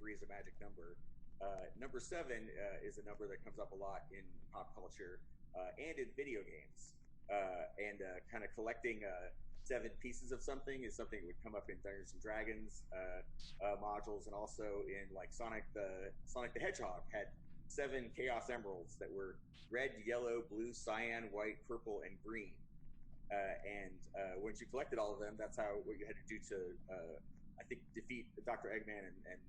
three is a magic number. Number seven is a number that comes up a lot in pop culture and in video games. And kind of collecting seven pieces of something is something that would come up in Dungeons and Dragons modules, and also in like Sonic the Hedgehog had seven Chaos Emeralds that were red, yellow, blue, cyan, white, purple, and green. And once you collected all of them, that's how what you had to do to, I think, defeat Dr. Eggman and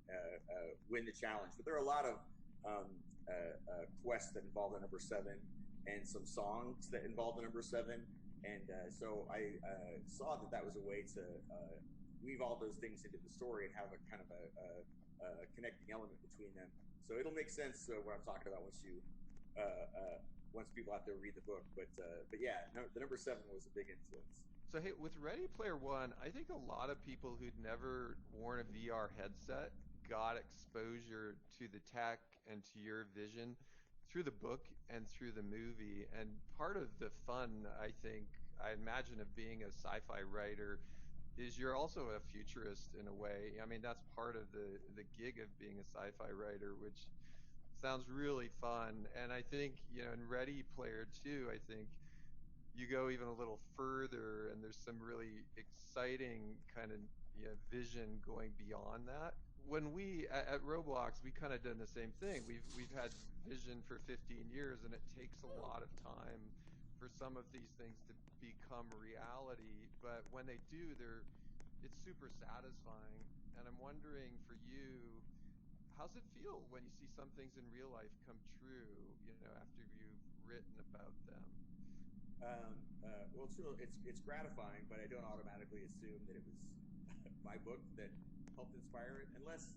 win the challenge. But there are a lot of quests that involve the number seven, and some songs that involve the number seven. And so I saw that that was a way to weave all those things into the story and have a kind of a connecting element between them. So it'll make sense what I'm talking about uh, uh, once people have to read the book. But yeah, no, the number seven was a big influence. So hey, with Ready Player One, I think a lot of people who'd never worn a VR headset got exposure to the tech and to your vision through the book and through the movie. And part of the fun, I think, I imagine, of being a sci-fi writer is you're also a futurist in a way. I mean, that's part of the gig of being a sci-fi writer, which sounds really fun. And I think, in Ready Player Two, I think you go even a little further and there's some really exciting kind of vision going beyond that. When we at Roblox, we kind of done the same thing. We've had vision for 15 years, and it takes a lot of time for some of these things to become reality. But when they do, it's super satisfying. And I'm wondering for you, how's it feel when you see some things in real life come true, after you've written about them? Well, it's gratifying, but I don't automatically assume that it was my book that helped inspire it, unless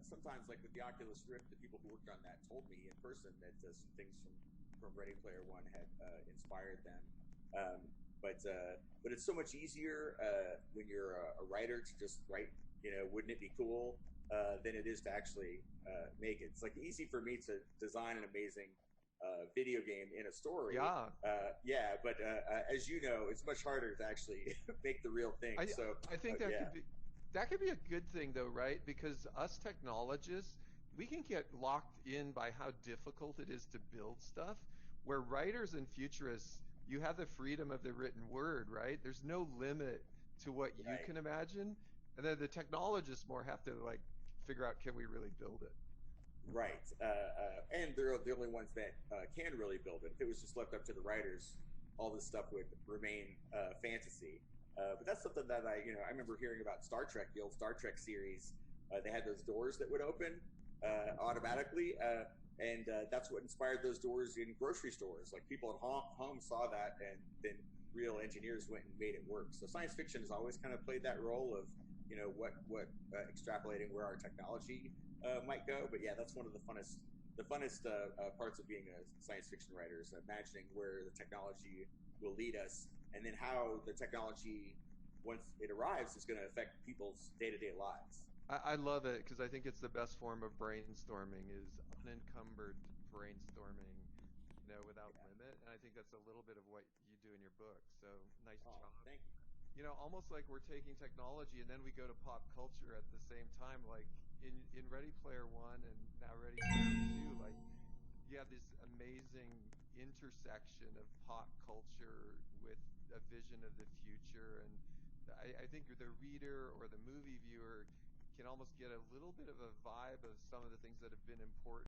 sometimes like with the Oculus Rift, the people who worked on that told me in person that some things from Ready Player One had inspired them. Um, but it's so much easier when you're a writer to just write. Wouldn't it be cool? Than it is to actually make it. It's like easy for me to design an amazing video game in a story. Yeah, Yeah, but as you know, it's much harder to actually make the real thing. I So I think that yeah, could be a good thing though, right? Because us technologists, we can get locked in by how difficult it is to build stuff. Where writers and futurists, you have the freedom of the written word, right? There's no limit to what you right, can imagine. And then the technologists more have to like figure out, can we really build it? right. And they're the only ones that can really build it. If it was just left up to the writers, all this stuff would remain fantasy. But that's something that I remember hearing about Star Trek, the old Star Trek series. They had those doors that would open automatically, and that's what inspired those doors in grocery stores. Like people at home saw that, and then real engineers went and made it work. So science fiction has always kind of played that role of what extrapolating where our technology might go. But yeah, that's one of the funnest parts of being a science fiction writer is imagining where the technology will lead us, and then how the technology, once it arrives, is going to affect people's day-to-day lives. I love it because I think it's the best form of brainstorming is unencumbered brainstorming, without Yeah. limit. And I think that's a little bit of what you do in your book. So nice Oh, job. thank you. Almost like we're taking technology and then we go to pop culture at the same time. Like in Ready Player One and now Ready Player Two, like you have this amazing intersection of pop culture with a vision of the future. And I think the reader or the movie viewer can almost get a little bit of a vibe of some of the things that have been important